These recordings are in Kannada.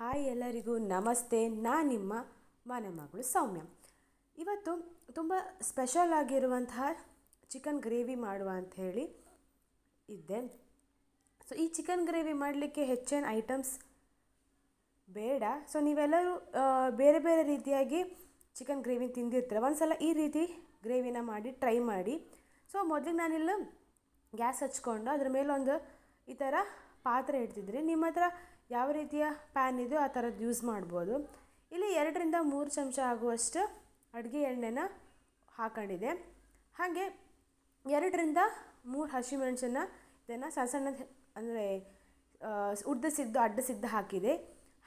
ಹಾಯ್ ಎಲ್ಲರಿಗೂ ನಮಸ್ತೆ. ನಾನು ನಿಮ್ಮ ಮನೆ ಮಗಳು ಸೌಮ್ಯ. ಇವತ್ತು ತುಂಬ ಸ್ಪೆಷಲ್ ಆಗಿರುವಂತಹ ಚಿಕನ್ ಗ್ರೇವಿ ಮಾಡುವ ಅಂತ ಹೇಳಿ ಇದ್ದೆ. ಸೊ ಈ ಚಿಕನ್ ಗ್ರೇವಿ ಮಾಡಲಿಕ್ಕೆ ಹೆಚ್ಚೇನು ಐಟಮ್ಸ್ ಬೇಡ. ಸೊ ನೀವೆಲ್ಲರೂ ಬೇರೆ ಬೇರೆ ರೀತಿಯಾಗಿ ಚಿಕನ್ ಗ್ರೇವಿ ತಿಂದಿರ್ತೀರ. ಒಂದು ಸಲ ಈ ರೀತಿ ಗ್ರೇವಿನ ಮಾಡಿ ಟ್ರೈ ಮಾಡಿ. ಸೊ ಮೊದಲಿಗೆ ನಾನಿಲ್ಲ ಗ್ಯಾಸ್ ಹಚ್ಕೊಂಡು ಅದ್ರ ಮೇಲೊಂದು ಈ ಥರ ಪಾತ್ರೆ ಇಡ್ತಿದ್ರಿ. ನಿಮ್ಮ ಹತ್ರ ಯಾವ ರೀತಿಯ ಪ್ಯಾನ್ ಇದೆಯೋ ಆ ಥರದ್ದು ಯೂಸ್ ಮಾಡ್ಬೋದು. ಇಲ್ಲಿ 2-3 ಚಮಚ ಆಗುವಷ್ಟು ಅಡುಗೆ ಎಣ್ಣೆನ ಹಾಕೊಂಡಿದೆ. ಹಾಗೆ 2-3 ಹಸಿಮೆಣಸನ್ನು ಇದನ್ನು ಸಣ್ಣ ಸಣ್ಣ ಅಂದರೆ ಉದ್ದ ಅಡ್ಡ ಸಿದ್ಧ ಹಾಕಿದೆ.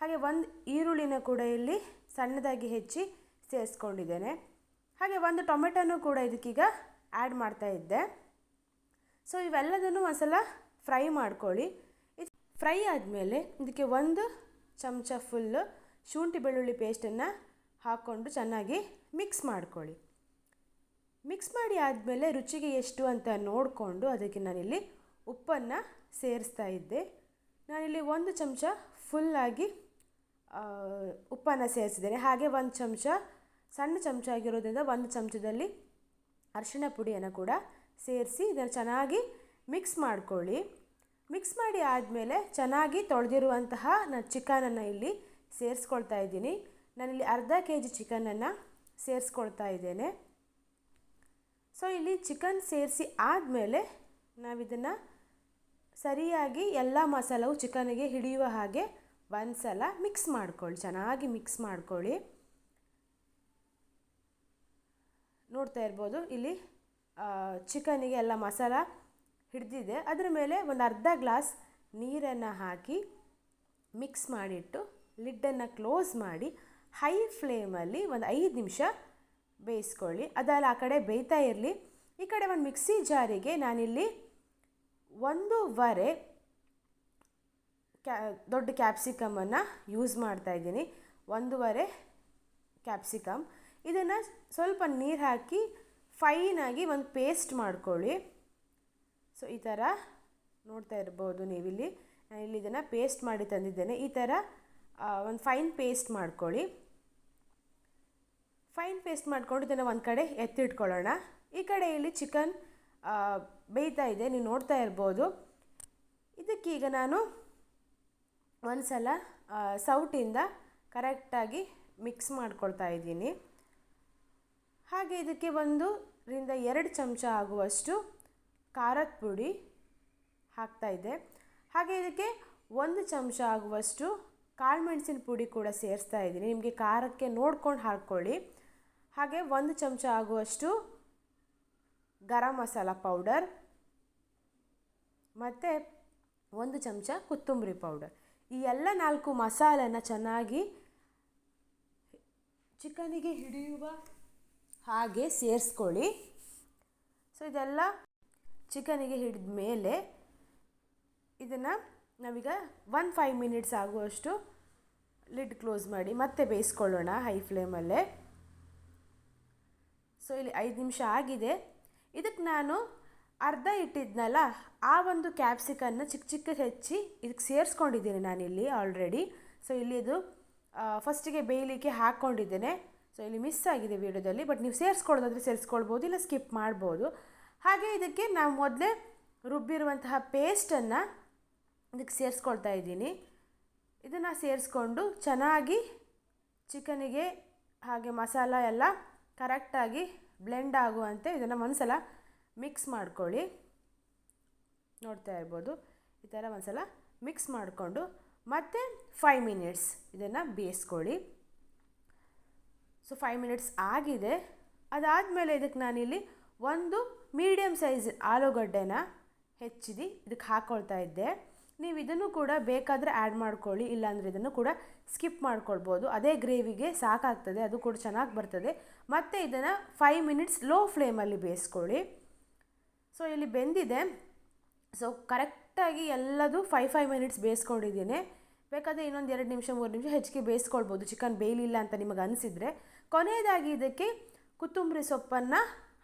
ಹಾಗೆ ಒಂದು ಈರುಳ್ಳಿನ ಕೂಡ ಇಲ್ಲಿ ಸಣ್ಣದಾಗಿ ಹೆಚ್ಚಿ ಸೇರಿಸ್ಕೊಂಡಿದ್ದೇನೆ. ಹಾಗೆ ಒಂದು ಟೊಮೆಟೊನೂ ಕೂಡ ಇದಕ್ಕೀಗ ಆ್ಯಡ್ ಮಾಡ್ತಾ ಇದ್ದೆ. ಸೊ ಇವೆಲ್ಲದನ್ನು ಒಂದ್ಸಲ ಫ್ರೈ ಮಾಡ್ಕೊಳ್ಳಿ. ಫ್ರೈ ಆದಮೇಲೆ ಇದಕ್ಕೆ 1 ಚಮಚ ಫುಲ್ಲು ಶುಂಠಿ ಬೆಳ್ಳುಳ್ಳಿ ಪೇಸ್ಟನ್ನು ಹಾಕ್ಕೊಂಡು ಚೆನ್ನಾಗಿ ಮಿಕ್ಸ್ ಮಾಡ್ಕೊಳ್ಳಿ. ಮಿಕ್ಸ್ ಮಾಡಿ ಆದಮೇಲೆ ರುಚಿಗೆ ಎಷ್ಟು ಅಂತ ನೋಡಿಕೊಂಡು ಅದಕ್ಕೆ ನಾನಿಲ್ಲಿ ಉಪ್ಪನ್ನು ಸೇರಿಸ್ತಾ ಇದ್ದೆ. ನಾನಿಲ್ಲಿ 1 ಚಮಚ ಫುಲ್ಲಾಗಿ ಉಪ್ಪನ್ನು ಸೇರಿಸಿದ್ದೇನೆ. ಹಾಗೆ 1 ಚಮಚ ಸಣ್ಣ ಚಮಚ ಆಗಿರೋದ್ರಿಂದ 1 ಚಮಚದಲ್ಲಿ ಅರಿಶಿಣ ಪುಡಿಯನ್ನು ಕೂಡ ಸೇರಿಸಿ ಇದನ್ನು ಚೆನ್ನಾಗಿ ಮಿಕ್ಸ್ ಮಾಡ್ಕೊಳ್ಳಿ. ಮಿಕ್ಸ್ ಮಾಡಿ ಆದಮೇಲೆ ಚೆನ್ನಾಗಿ ತೊಳೆದಿರುವಂತಹ ನಾನು ಚಿಕನನ್ನು ಇಲ್ಲಿ ಸೇರಿಸ್ಕೊಳ್ತಾ ಇದ್ದೀನಿ. ನಾನಿಲ್ಲಿ ಅರ್ಧ kg ಚಿಕನನ್ನು ಸೇರಿಸ್ಕೊಳ್ತಾ ಇದ್ದೇನೆ. ಸೊ ಇಲ್ಲಿ ಚಿಕನ್ ಸೇರಿಸಿ ಆದಮೇಲೆ ನಾವಿದನ್ನು ಸರಿಯಾಗಿ ಎಲ್ಲ ಮಸಾಲವು ಚಿಕನಿಗೆ ಹಿಡಿಯುವ ಹಾಗೆ ಒಂದು ಸಲ ಮಿಕ್ಸ್ ಮಾಡ್ಕೊಳ್ಳಿ. ಚೆನ್ನಾಗಿ ಮಿಕ್ಸ್ ಮಾಡ್ಕೊಳ್ಳಿ. ನೋಡ್ತಾ ಇರ್ಬೋದು ಇಲ್ಲಿ ಚಿಕನಿಗೆ ಎಲ್ಲ ಮಸಾಲ ಹಿಡಿದಿದೆ. ಅದರ ಮೇಲೆ ಒಂದು ಅರ್ಧ ಗ್ಲಾಸ್ ನೀರನ್ನು ಹಾಕಿ ಮಿಕ್ಸ್ ಮಾಡಿಟ್ಟು ಲಿಡ್ಡನ್ನು ಕ್ಲೋಸ್ ಮಾಡಿ ಹೈ ಫ್ಲೇಮಲ್ಲಿ ಒಂದು 5 ನಿಮಿಷ ಬೇಯಿಸ್ಕೊಳ್ಳಿ. ಅದಲ್ಲ ಆ ಕಡೆ ಬೇಯ್ತಾ ಇರಲಿ. ಈ ಕಡೆ ಒಂದು ಮಿಕ್ಸಿ ಜಾರಿಗೆ ನಾನಿಲ್ಲಿ 1.5 ದೊಡ್ಡ ಕ್ಯಾಪ್ಸಿಕಮನ್ನು ಯೂಸ್ ಮಾಡ್ತಾಯಿದ್ದೀನಿ. 1.5 ಕ್ಯಾಪ್ಸಿಕಮ್. ಇದನ್ನು ಸ್ವಲ್ಪ ನೀರು ಹಾಕಿ ಫೈನಾಗಿ ಒಂದು ಪೇಸ್ಟ್ ಮಾಡ್ಕೊಳ್ಳಿ. ಸೊ ಈ ಥರ ನೋಡ್ತಾ ಇರ್ಬೋದು ನೀವಿಲ್ಲಿ. ನಾನಿಲ್ಲಿ ಇದನ್ನು ಪೇಸ್ಟ್ ಮಾಡಿ ತಂದಿದ್ದೇನೆ. ಈ ಥರ ಒಂದು ಫೈನ್ ಪೇಸ್ಟ್ ಮಾಡ್ಕೊಳ್ಳಿ. ಫೈನ್ ಪೇಸ್ಟ್ ಮಾಡ್ಕೊಂಡು ಇದನ್ನು ಒಂದು ಕಡೆ ಎತ್ತಿಟ್ಕೊಳ್ಳೋಣ. ಈ ಕಡೆ ಇಲ್ಲಿ ಚಿಕನ್ ಬೇಯ್ತಾ ಇದೆ, ನೀವು ನೋಡ್ತಾ ಇರ್ಬೋದು. ಇದಕ್ಕೀಗ ನಾನು ಒಂದು ಸಲ ಸೌಟಿಂದ ಕರೆಕ್ಟಾಗಿ ಮಿಕ್ಸ್ ಮಾಡ್ಕೊಳ್ತಾ ಇದ್ದೀನಿ. ಹಾಗೆ ಇದಕ್ಕೆ 1-2 ಚಮಚ ಆಗುವಷ್ಟು ಖಾರದ ಪುಡಿ ಹಾಕ್ತಾಯಿದ್ದೆ. ಹಾಗೆ ಇದಕ್ಕೆ 1 ಚಮಚ ಆಗುವಷ್ಟು ಕಾಳು ಮೆಣಸಿನ ಪುಡಿ ಕೂಡ ಸೇರಿಸ್ತಾ ಇದ್ದೀನಿ. ನಿಮಗೆ ಖಾರಕ್ಕೆ ನೋಡ್ಕೊಂಡು ಹಾಕ್ಕೊಳ್ಳಿ. ಹಾಗೆ 1 ಚಮಚ ಆಗುವಷ್ಟು ಗರಂ ಮಸಾಲ ಪೌಡರ್ ಮತ್ತು 1 ಚಮಚ ಕೊತ್ತಂಬರಿ ಪೌಡರ್. ಈ ಎಲ್ಲ 4 ಮಸಾಲೆನ ಚೆನ್ನಾಗಿ ಚಿಕನಿಗೆ ಹಿಡಿಯುವ ಹಾಗೆ ಸೇರಿಸ್ಕೊಳ್ಳಿ. ಸೊ ಇದೆಲ್ಲ ಚಿಕನಿಗೆ ಹಿಡಿದ ಮೇಲೆ ಇದನ್ನು ನಾವೀಗ 5 ಮಿನಿಟ್ಸ್ ಆಗುವಷ್ಟು ಲಿಡ್ ಕ್ಲೋಸ್ ಮಾಡಿ ಮತ್ತೆ ಬೇಯಿಸ್ಕೊಳ್ಳೋಣ ಹೈ ಫ್ಲೇಮಲ್ಲೇ. ಸೊ ಇಲ್ಲಿ 5 ನಿಮಿಷ ಆಗಿದೆ. ಇದಕ್ಕೆ ನಾನು ಅರ್ಧ ಇಟ್ಟಿದ್ನಲ್ಲ ಆ ಒಂದು ಕ್ಯಾಪ್ಸಿಕನ್ನ ಚಿಕ್ಕ ಹೆಚ್ಚಿ ಇದಕ್ಕೆ ಸೇರಿಸ್ಕೊಂಡಿದ್ದೀನಿ ನಾನಿಲ್ಲಿ ಆಲ್ರೆಡಿ. ಸೊ ಇಲ್ಲಿ ಇದು ಫಸ್ಟಿಗೆ ಬೇಯಲಿಕ್ಕೆ ಹಾಕ್ಕೊಂಡಿದ್ದೇನೆ. ಸೊ ಇಲ್ಲಿ ಮಿಸ್ ಆಗಿದೆ ವಿಡಿಯೋದಲ್ಲಿ, ಬಟ್ ನೀವು ಸೇರಿಸ್ಕೊಳ್ಳೋದಾದರೆ ಸೇರಿಸ್ಕೊಳ್ಬೋದು, ಇಲ್ಲ ಸ್ಕಿಪ್ ಮಾಡ್ಬೋದು. ಹಾಗೆ ಇದಕ್ಕೆ ನಾವು ಮೊದಲೇ ರುಬ್ಬಿರುವಂತಹ ಪೇಸ್ಟನ್ನು ಇದಕ್ಕೆ ಸೇರಿಸ್ಕೊಳ್ತಾ ಇದ್ದೀನಿ. ಇದನ್ನು ಸೇರಿಸ್ಕೊಂಡು ಚೆನ್ನಾಗಿ ಚಿಕನಿಗೆ ಹಾಗೆ ಮಸಾಲ ಎಲ್ಲ ಕರೆಕ್ಟಾಗಿ ಬ್ಲೆಂಡ್ ಆಗುವಂತೆ ಇದನ್ನು ಒಂದು ಸಲ ಮಿಕ್ಸ್ ಮಾಡ್ಕೊಳ್ಳಿ. ನೋಡ್ತಾ ಇರ್ಬೋದು ಈ ಥರ ಒಂದು ಸಲ ಮಿಕ್ಸ್ ಮಾಡಿಕೊಂಡು ಮತ್ತೆ 5 ಮಿನಿಟ್ಸ್ ಇದನ್ನು ಬೇಯಿಸ್ಕೊಳ್ಳಿ. ಸೊ 5 ಮಿನಿಟ್ಸ್ ಆಗಿದೆ. ಅದಾದಮೇಲೆ ಇದಕ್ಕೆ ನಾನಿಲ್ಲಿ 1 ಮೀಡಿಯಮ್ ಸೈಜ್ ಆಲೂಗಡ್ಡೆನ ಹೆಚ್ಚಿದ್ದು ಇದಕ್ಕೆ ಹಾಕ್ಕೊಳ್ತಾ ಇದ್ದೆ. ನೀವು ಇದನ್ನು ಕೂಡ ಬೇಕಾದರೆ ಆ್ಯಡ್ ಮಾಡ್ಕೊಳ್ಳಿ, ಇಲ್ಲಾಂದರೆ ಇದನ್ನು ಕೂಡ ಸ್ಕಿಪ್ ಮಾಡ್ಕೊಳ್ಬೋದು. ಅದೇ ಗ್ರೇವಿಗೆ ಸಾಕಾಗ್ತದೆ, ಅದು ಕೂಡ ಚೆನ್ನಾಗಿ ಬರ್ತದೆ. ಮತ್ತು ಇದನ್ನು 5 ಮಿನಿಟ್ಸ್ ಲೋ ಫ್ಲೇಮಲ್ಲಿ ಬೇಯಿಸ್ಕೊಳ್ಳಿ. ಸೊ ಇಲ್ಲಿ ಬೆಂದಿದೆ. ಸೊ ಕರೆಕ್ಟಾಗಿ ಎಲ್ಲದು 5 ಮಿನಿಟ್ಸ್ ಬೇಯಿಸ್ಕೊಂಡಿದ್ದೀನಿ. ಬೇಕಾದರೆ ಇನ್ನೊಂದು 2 ನಿಮಿಷ 3 ನಿಮಿಷ ಹೆಚ್ಚಿಗೆ ಬೇಯಿಸ್ಕೊಳ್ಬೋದು ಚಿಕನ್ ಬೇಯಲಿಲ್ಲ ಅಂತ ನಿಮಗೆ ಅನಿಸಿದರೆ. ಕೊನೆಯದಾಗಿ ಇದಕ್ಕೆ ಕೊತ್ತಂಬರಿ ಸೊಪ್ಪನ್ನು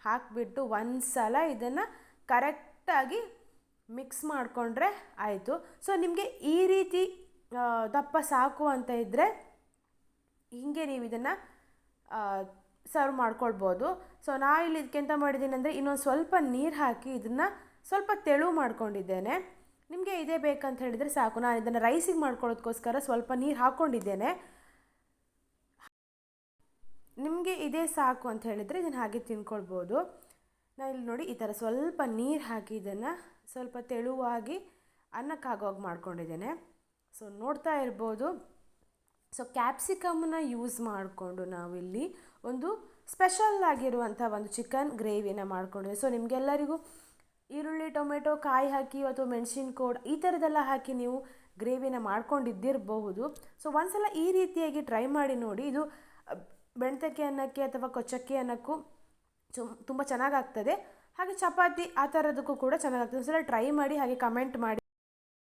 ಹಾಕಿಬಿಟ್ಟು ಒಂದು ಸಲ ಇದನ್ನು ಕರೆಕ್ಟಾಗಿ ಮಿಕ್ಸ್ ಮಾಡಿಕೊಂಡ್ರೆ ಆಯಿತು. ಸೊ ನಿಮಗೆ ಈ ರೀತಿ ದಪ್ಪ ಸಾಕು ಅಂತ ಇದ್ದರೆ ಹೀಗೆ ನೀವು ಇದನ್ನು ಸರ್ವ್ ಮಾಡ್ಕೊಳ್ಬೋದು. ಸೊ ನಾ ಇಲ್ಲಿ ಇದಕ್ಕೆ ಎಂತ ಮಾಡಿದ್ದೀನಿ ಅಂದರೆ ಇನ್ನೊಂದು ಸ್ವಲ್ಪ ನೀರು ಹಾಕಿ ಇದನ್ನು ಸ್ವಲ್ಪ ತೆಳು ಮಾಡ್ಕೊಂಡಿದ್ದೇನೆ. ನಿಮಗೆ ಇದೇ ಬೇಕಂತ ಹೇಳಿದರೆ ಸಾಕು. ನಾನು ಇದನ್ನು ರೈಸಿಗೆ ಮಾಡ್ಕೊಳ್ಳೋದಕ್ಕೋಸ್ಕರ ಸ್ವಲ್ಪ ನೀರು ಹಾಕ್ಕೊಂಡಿದ್ದೇನೆ. ನಿಮಗೆ ಇದೇ ಸಾಕು ಅಂತ ಹೇಳಿದರೆ ಇದನ್ನು ಹಾಗೆ ತಿನ್ಕೊಳ್ಬೋದು. ನಾನು ಇಲ್ಲಿ ನೋಡಿ ಈ ಥರ ಸ್ವಲ್ಪ ನೀರು ಹಾಕಿ ಇದನ್ನು ಸ್ವಲ್ಪ ತೆಳುವಾಗಿ ಅನ್ನಕ್ಕಾಗೋಗಿ ಮಾಡ್ಕೊಂಡಿದ್ದೇನೆ. ಸೊ ನೋಡ್ತಾ ಇರ್ಬೋದು. ಸೊ ಕ್ಯಾಪ್ಸಿಕಮ್ನ ಯೂಸ್ ಮಾಡಿಕೊಂಡು ನಾವಿಲ್ಲಿ ಒಂದು ಸ್ಪೆಷಲ್ ಆಗಿರುವಂಥ ಒಂದು ಚಿಕನ್ ಗ್ರೇವಿನ ಮಾಡ್ಕೊಂಡಿದ್ದೆ. ಸೊ ನಿಮಗೆಲ್ಲರಿಗೂ ಈರುಳ್ಳಿ ಟೊಮೆಟೊ ಕಾಯಿ ಹಾಕಿ ಅಥವಾ ಮೆಣಸಿನ ಕೋಡ್ ಈ ಥರದ್ದೆಲ್ಲ ಹಾಕಿ ನೀವು ಗ್ರೇವಿನ ಮಾಡ್ಕೊಂಡಿದ್ದಿರಬಹುದು. ಸೊ ಒಂದ್ಸಲ ಈ ರೀತಿಯಾಗಿ ಟ್ರೈ ಮಾಡಿ ನೋಡಿ. ಇದು ಬೆಣ್ತಕ್ಕಿ ಅನ್ನಕ್ಕೆ ಅಥವಾ ಕೊಚ್ಚಕ್ಕಿ ಅನ್ನಕ್ಕೂ ತುಂಬ ಚೆನ್ನಾಗಾಗ್ತದೆ. ಹಾಗೆ ಚಪಾತಿ ಆ ಥರದಕ್ಕೂ ಕೂಡ ಚೆನ್ನಾಗಾಗ್ತದೆ. ಒಂದ್ಸಲ ಟ್ರೈ ಮಾಡಿ ಹಾಗೆ ಕಮೆಂಟ್ ಮಾಡಿ.